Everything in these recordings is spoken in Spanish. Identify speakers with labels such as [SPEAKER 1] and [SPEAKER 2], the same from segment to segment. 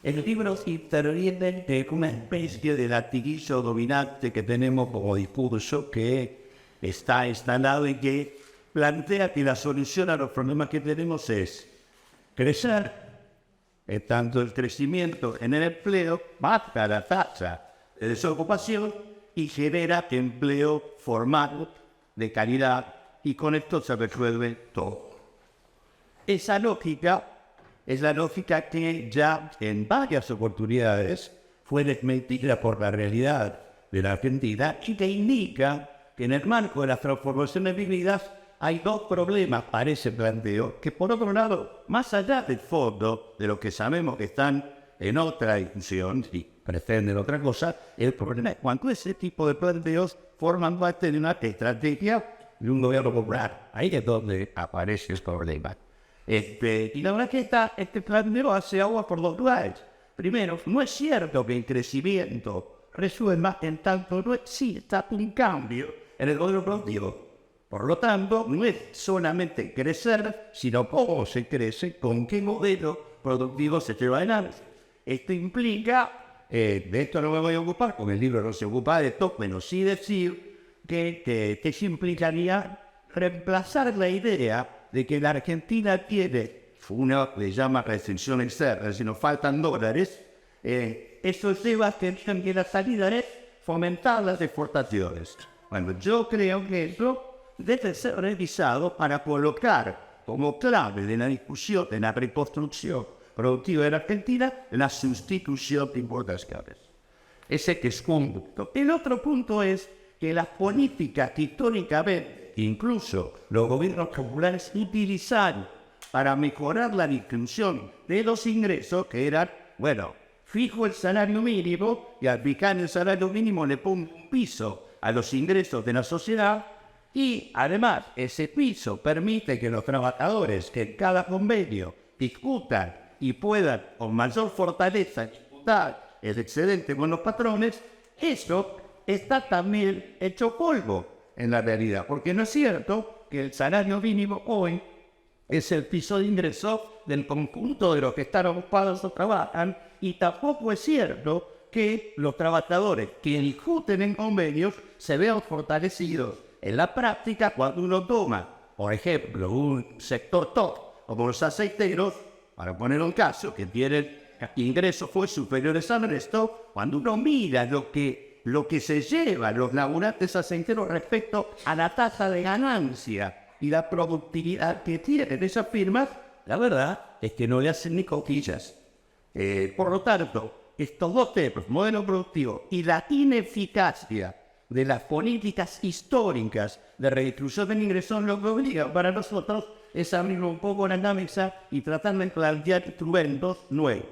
[SPEAKER 1] El libro interviene en una especie de latiguillo dominante que tenemos como discurso que está instalado y que plantea que la solución a los problemas que tenemos es crecer, tanto el crecimiento en el empleo baja la tasa de desocupación y genera empleo formal de calidad, y con esto se resuelve todo. Esa lógica es la lógica que ya en varias oportunidades fue desmentida por la realidad de la Argentina y que indica que en el marco de las transformaciones vividas hay dos problemas para ese planteo que, por otro lado, más allá del fondo de lo que sabemos que están en otra discusión y pretenden otra cosa, el problema es cuando ese tipo de planteos forman parte de una estrategia de un gobierno popular. Ahí es donde aparece el problema. Y la verdad que este planteo hace agua por dos lugares. Primero, no es cierto que el crecimiento resuelva en tanto no exista un cambio en el modelo productivo. Por lo tanto, no es solamente crecer, sino cómo se crece, con qué modelo productivo se lleva adelante. Esto implica, de esto no me voy a ocupar, porque el libro no se ocupa de esto, pero sí decir que eso implicaría reemplazar la idea de que la Argentina tiene, uno le llama restricción externa, si nos faltan dólares, eso lleva a que la salida es fomentar las exportaciones. Bueno, yo creo que eso debe ser revisado para colocar como clave de la discusión de la reconstrucción productiva de la Argentina la sustitución de importaciones. Ese que es un punto. El otro punto es que las políticas que históricamente incluso los gobiernos populares utilizaron para mejorar la distribución de los ingresos, que eran, bueno, fijo el salario mínimo y al fijar el salario mínimo le pongo un piso a los ingresos de la sociedad y además ese piso permite que los trabajadores que en cada convenio discutan y puedan con mayor fortaleza disputar el excedente con los patrones. Eso está también hecho polvo en la realidad, porque no es cierto que el salario mínimo hoy es el piso de ingreso del conjunto de los que están ocupados o trabajan, y tampoco es cierto que los trabajadores que discuten en convenios se vean fortalecidos en la práctica cuando uno toma, por ejemplo, un sector top como los aceiteros, para poner un caso, que tienen ingresos superiores al resto. Cuando uno mira lo que se llevan los laburantes aceiteros respecto a la tasa de ganancia y la productividad que tienen esas firmas, la verdad es que no le hacen ni cosquillas. Por lo tanto, estos dos temas, modelo productivo y la ineficacia de las políticas históricas de redistribución del ingreso, lo que obliga para nosotros es abrir un poco la cabeza y tratar de plantear instrumentos nuevos.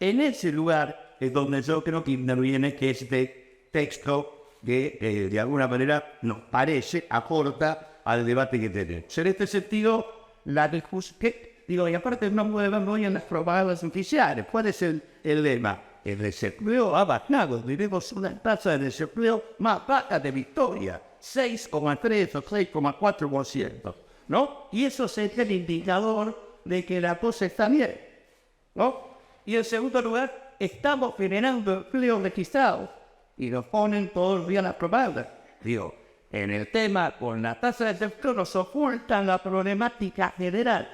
[SPEAKER 1] En ese lugar es donde yo creo que interviene que este texto que de alguna manera nos parece aporta al debate que tenemos. En este sentido, la discusión, y aparte no podemos ver en las propagandas oficiales. ¿Cuál es el lema? El desempleo ha bajado, tenemos una tasa de desempleo más baja de la historia, 6,3 o 6,4%, ¿no? Y eso sería el indicador de que la cosa está bien, ¿no? Y en segundo lugar, estamos generando empleo registrado y nos ponen todos los días las propagandas. Digo, en el tema con la tasa de desempleo nos ocultan la problemática general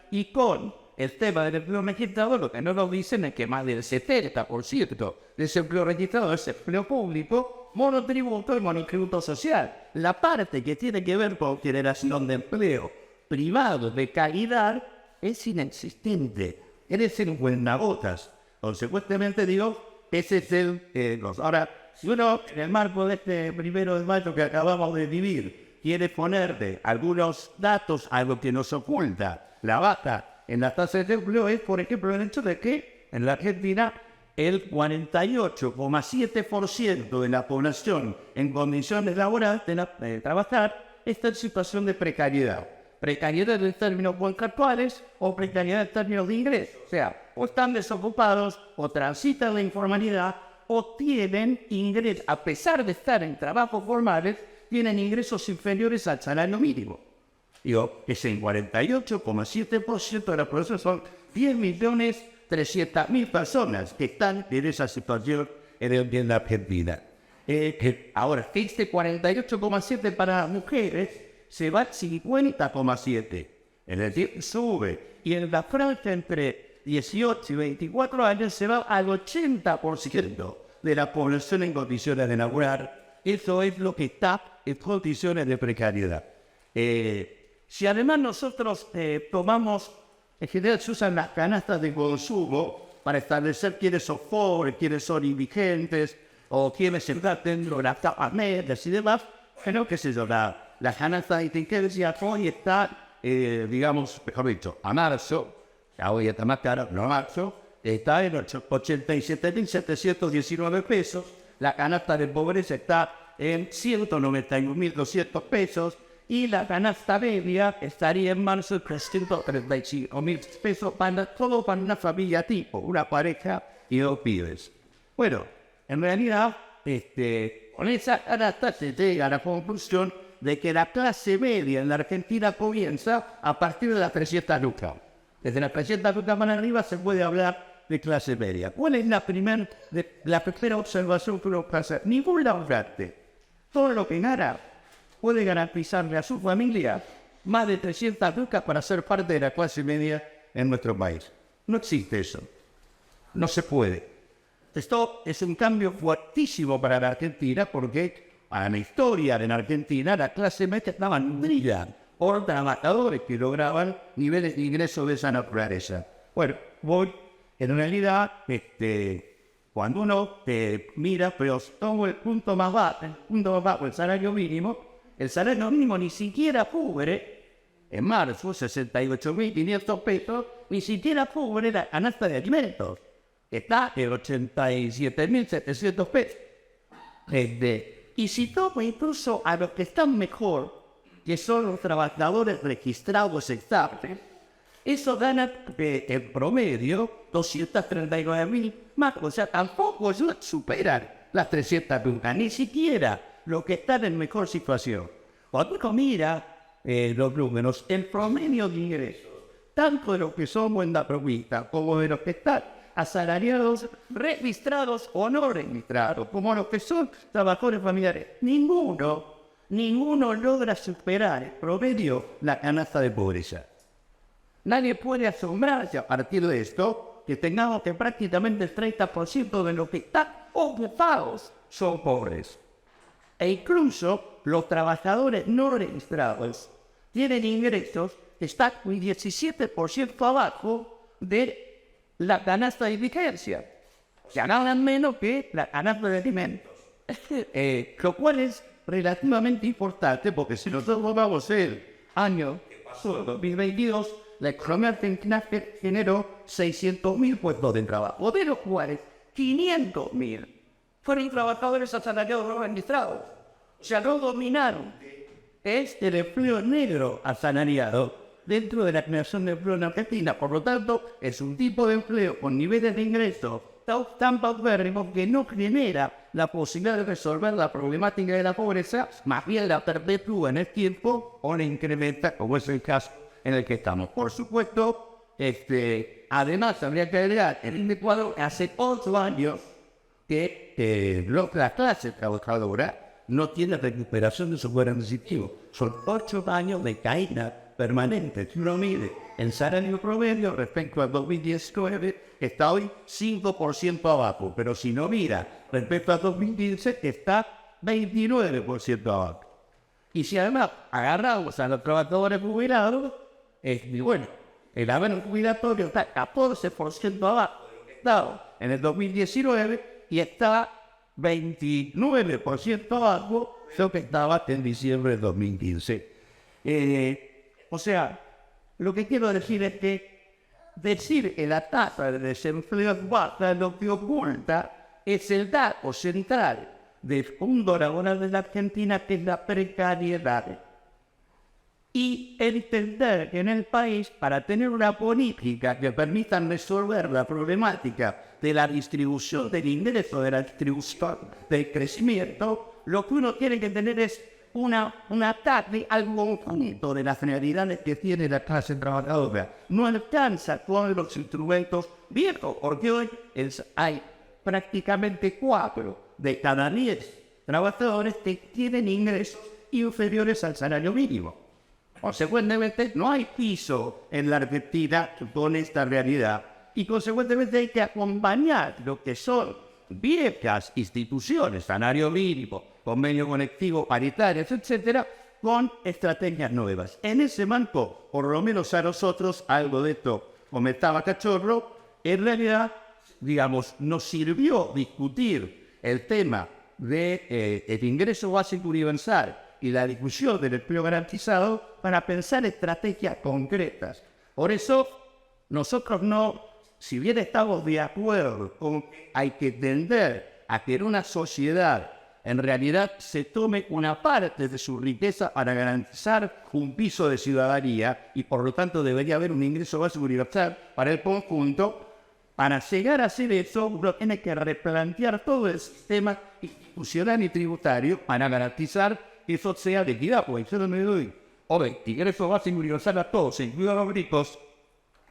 [SPEAKER 1] y con el tema del empleo registrado lo que no nos dicen es que más del 70% de ese empleo registrado es empleo público, monotributo y monotributo social. La parte que tiene que ver con generación de empleo privado de calidad es inexistente, es decir, en cuentagotas. Consecuentemente digo, ese es el... Ahora, si uno en el marco de este 1 de mayo que acabamos de vivir quiere ponerle algunos datos a lo que nos oculta la baja en las tasas de empleo, es por ejemplo el hecho de que en la Argentina el 48,7% de la población en condiciones laborales de trabajar está en situación de precariedad. Precariedad en términos contractuales o precariedad en términos de ingresos. O sea, o están desocupados, o transitan la informalidad, o tienen ingresos, a pesar de estar en trabajos formales, tienen ingresos inferiores al salario mínimo. Digo, ese 48,7% de la población son 10 millones 300.000 personas que están en esa situación en la Argentina. Ahora, este 48,7 para mujeres se va al 50,7. Es decir, sube. Y en la franja entre 18 y 24 años se va al 80% de la población en condiciones de laburar. Eso es lo que está en condiciones de precariedad. Si además nosotros tomamos, en general se usan las canastas de consumo para establecer quiénes son pobres, quiénes son indigentes, o quiénes están dentro de las capas medias y demás. Pero qué sé yo, la canasta de inteligencia hoy está, digamos, mejor dicho, a marzo, ya hoy está más cara, pero a marzo, está en 87.719 pesos. La canasta de pobreza está en 191.200 pesos. Y la canasta media estaría en marzo en 335.000 pesos todo para una familia tipo, una pareja y 2 pibes. Bueno, en realidad, con esa canasta se llega a la conclusión de que la clase media en la Argentina comienza a partir de las 300 lucas. Desde las 300 lucas para arriba se puede hablar de clase media. ¿Cuál es la primera observación que uno puede hacer? Ningún laburante, todo lo que gana, puede garantizarle a su familia más de 300 lucas para ser parte de la clase media en nuestro país. No existe eso. No se puede. Esto es un cambio fuertísimo para la Argentina porque a la historia de la Argentina la clase media estaba nutrida por trabajadores que lograban niveles de ingresos de esa naturaleza. Bueno, en realidad, cuando uno mira, pero todo el punto más bajo, el salario mínimo ni siquiera cubre, en marzo, 68.500 pesos, ni siquiera cubre la canasta de alimentos. Está en 87.700 pesos. Y si tomo incluso a los que están mejor, que son los trabajadores registrados estables, eso ganan en promedio 239.000 más. O sea, tampoco superan las 300 lucas, ni siquiera los que están en mejor situación. Cuando uno mira los números, el promedio de ingresos, tanto de los que son buena provincia como de los que están asalariados, registrados o no registrados, como los que son trabajadores familiares, ninguno logra superar el promedio la canasta de pobreza. Nadie puede asombrarse a partir de esto que tengamos que prácticamente el 30% de los que están ocupados son pobres. E incluso los trabajadores no registrados tienen ingresos que están un 17% abajo de la canasta de vigencia. O sea, ganan menos que la canasta de alimentos. Lo cual es relativamente importante porque si nosotros vamos el año que pasó, 2022, la economía argentina generó 600.000 puestos de trabajo, de los cuales 500.000 fueron trabajadores asalariados no registrados. O sea, no dominaron el empleo negro asalariado dentro de la creación de empleo en Argentina. Por lo tanto, es un tipo de empleo con niveles de ingreso tan paupérrimos que no genera la posibilidad de resolver la problemática de la pobreza, más bien la perpetúa en el tiempo o la incrementa, como es el caso en el que estamos. Por supuesto, además habría que agregar en este cuadro hace 8 años que la clase trabajadora no tiene recuperación de su poder adquisitivo. Son 8 años de caída permanente. Si uno mide el salario promedio respecto al 2019, está hoy 5% abajo. Pero si no mira respecto al 2015, está 29% abajo. Y si además agarramos a los trabajadores jubilados, el abono jubilatorio está 14% abajo de lo que estaba en el 2019 y está 29% abajo de lo que estaba en diciembre de 2015. O sea, lo que quiero decir es que decir que la tasa de desempleo es baja lo que oculta es el dato central del fondo laboral de la Argentina, que es la precariedad. Y entender que en el país, para tener una política que permita resolver la problemática de la distribución del ingreso, de la distribución del crecimiento, lo que uno tiene que tener es un ataque al conjunto de las realidades que tiene la clase trabajadora. No alcanza con los instrumentos viejos, porque hoy hay prácticamente 4 de cada 10 trabajadores que tienen ingresos inferiores al salario mínimo. Consecuentemente, no hay piso en la Argentina con esta realidad. Y consecuentemente hay que acompañar lo que son viejas instituciones, salario mínimo, convenio colectivo, paritarias, etcétera, con estrategias nuevas. En ese marco, por lo menos a nosotros, algo de esto comentaba Cachorro, en realidad, digamos, nos sirvió discutir el tema del ingreso básico universal y la discusión del empleo garantizado para pensar estrategias concretas. Por eso, nosotros no, si bien estamos de acuerdo con que hay que tender a que en una sociedad en realidad se tome una parte de su riqueza para garantizar un piso de ciudadanía y por lo tanto debería haber un ingreso básico universal para el conjunto, para llegar a hacer eso uno tiene que replantear todo el sistema institucional y tributario para garantizar que eso sea de equidad, porque yo no me doy ingreso básico universal a todos, incluidos a los ricos,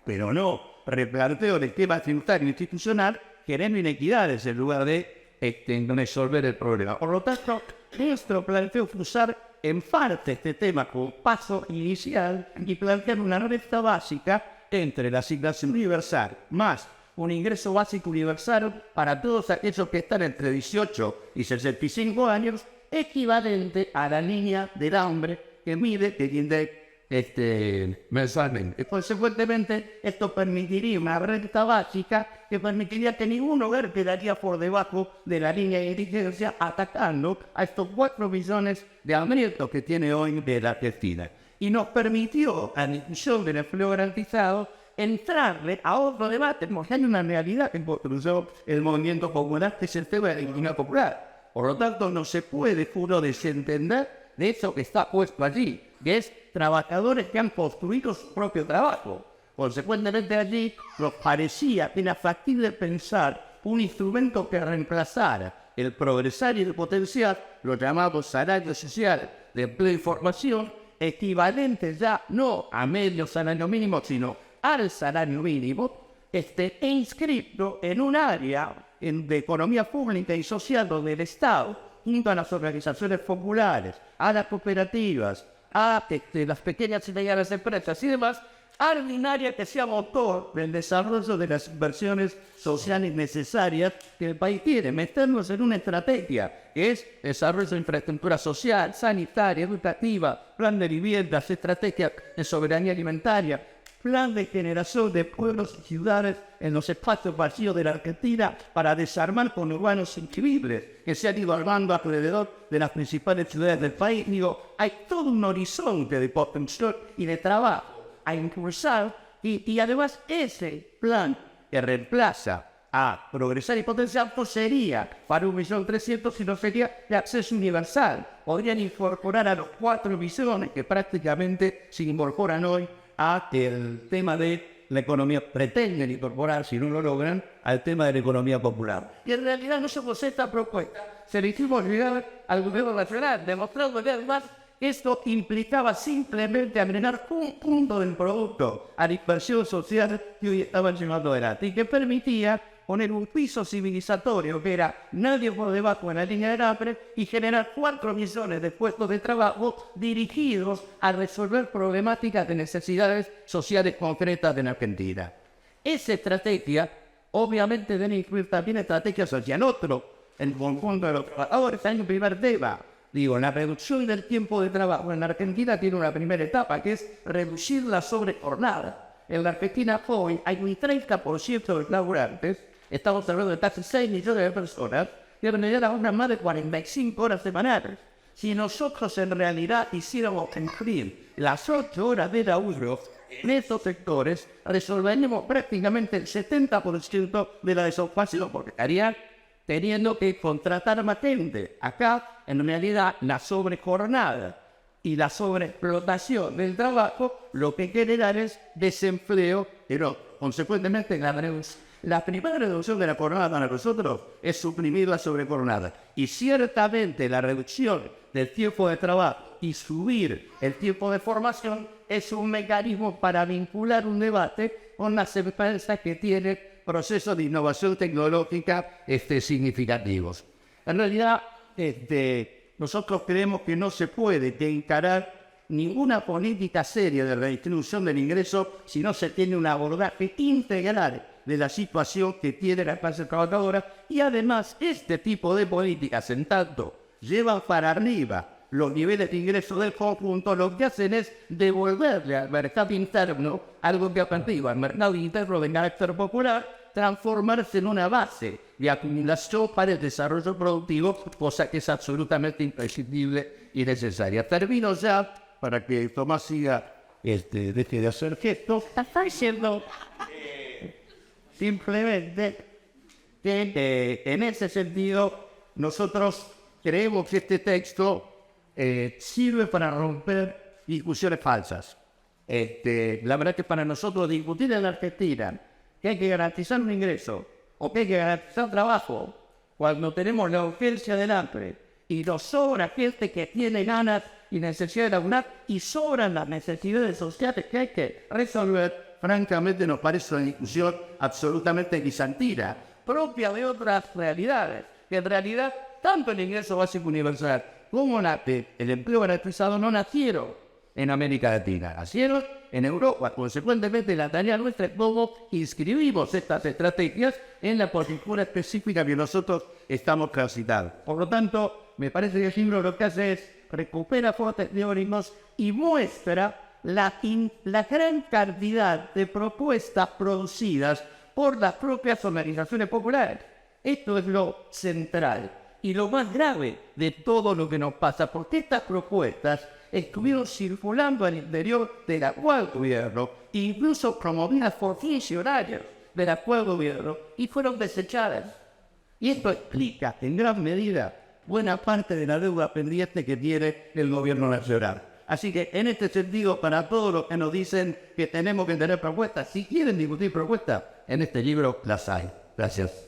[SPEAKER 1] pero no replanteo el esquema tributario institucional generando inequidades en lugar de resolver el problema. Por lo tanto, nuestro planteo fue usar en parte este tema como paso inicial y plantear una resta básica entre la asignación universal más un ingreso básico universal para todos aquellos que están entre 18 y 65 años, equivalente a la línea del hambre que mide el INDEC mensualmente. Consecuentemente, esto permitiría una renta básica que permitiría que ningún hogar quedaría por debajo de la línea de indigencia, atacando a estos 4 millones de hambrientos que tiene hoy de la Argentina. Y nos permitió, a la discusión del empleo garantizado, entrarle a otro debate, porque hay una realidad que construyó el movimiento popular, que es el tema de la economía popular. Por lo tanto, no se puede uno desentender de eso que está puesto allí, que es trabajadores que han construido su propio trabajo. Consecuentemente allí nos parecía apenas factible pensar un instrumento que reemplazara el progresar y el potencial, lo llamamos salario social de empleo y formación, equivalente ya no a medio salario mínimo, sino al salario mínimo, e inscrito en un área de economía pública y social donde el Estado, junto a las organizaciones populares, a las cooperativas, a las pequeñas y medianas empresas y demás, ordinaria que sea motor del desarrollo de las inversiones sociales necesarias que el país tiene. Meternos en una estrategia que es desarrollo de infraestructura social, sanitaria, educativa, plan de viviendas, estrategia de soberanía alimentaria, plan de generación de pueblos y ciudades en los espacios vacíos de la Argentina para desarmar conurbanos invivibles que se han ido armando alrededor de las principales ciudades del país. Digo, hay todo un horizonte de potencial y de trabajo a impulsar y además ese plan que reemplaza a progresar y potenciar no sería para 1.300.000, sino sería de acceso universal. Podrían incorporar a los 4 millones que prácticamente se incorporan hoy a el tema de la economía, pretenden incorporar, si no lo logran, al tema de la economía popular. Y en realidad no somos esta propuesta, se le hicimos llegar al gobierno nacional, demostrando que además esto implicaba simplemente agregar un punto del producto a la inversión social que hoy estaban llevando adelante y que permitía poner un piso civilizatorio que era nadie por debajo de la línea del hambre y generar 4 millones de puestos de trabajo dirigidos a resolver problemáticas de necesidades sociales concretas de la Argentina. Esa estrategia obviamente debe incluir también estrategias hacia el otro, el conjunto de los trabajadores. Hay un primer tema. La reducción del tiempo de trabajo en la Argentina tiene una primera etapa, que es reducir la sobrejornada. En la Argentina hoy hay un 30% de laburantes, estamos hablando de casi 6 millones de personas, que en realidad trabajan más de 45 horas semanales. Si nosotros en realidad hiciéramos cumplir las 8 horas de laburo en estos sectores, resolveríamos prácticamente el 70% de la desocupación, porque estarían teniendo que contratar más gente. Acá, en realidad, la sobrejornada y la sobreexplotación del trabajo lo que genera es desempleo, pero consecuentemente la primera reducción de la jornada para nosotros es suprimir la sobrejornada. Y ciertamente la reducción del tiempo de trabajo y subir el tiempo de formación es un mecanismo para vincular un debate con las empresas que tienen procesos de innovación tecnológica significativos. En realidad, nosotros creemos que no se puede encarar ninguna política seria de redistribución del ingreso si no se tiene un abordaje integral de la situación que tiene la clase trabajadora, y además este tipo de políticas, en tanto llevan para arriba los niveles de ingreso del conjunto, lo que hacen es devolverle al mercado interno algo que ha perdido al mercado interno de carácter popular, transformarse en una base de acumulación para el desarrollo productivo, cosa que es absolutamente imprescindible y necesaria. Termino ya, para que Tomás siga, deje de hacer gestos. Está diciendo simplemente que en ese sentido nosotros creemos que este texto sirve para romper discusiones falsas. La verdad que para nosotros discutir en la Argentina que hay que garantizar un ingreso o que hay que garantizar trabajo cuando tenemos la urgencia del hambre y nos sobra gente que tiene ganas y necesidad de laburar y sobran las necesidades sociales que hay que resolver, francamente nos parece una discusión absolutamente bizantina, propia de otras realidades, que en realidad tanto el ingreso básico universal como el empleo garantizado no nacieron en América Latina, nacieron en Europa. Consecuentemente, la tarea nuestra es cómo inscribimos estas estrategias en la coyuntura específica que nosotros estamos transitando. Por lo tanto, me parece que el libro lo que hace es recupera fuentes teóricos y muestra la gran cantidad de propuestas producidas por las propias organizaciones populares. Esto es lo central y lo más grave de todo lo que nos pasa, porque estas propuestas estuvieron circulando al interior del actual gobierno, incluso promovidas por funcionarios del actual gobierno, y fueron desechadas. Y esto explica en gran medida buena parte de la deuda pendiente que tiene el gobierno nacional. Así que en este sentido, para todos los que nos dicen que tenemos que tener propuestas, si quieren discutir propuestas, en este libro las hay. Gracias.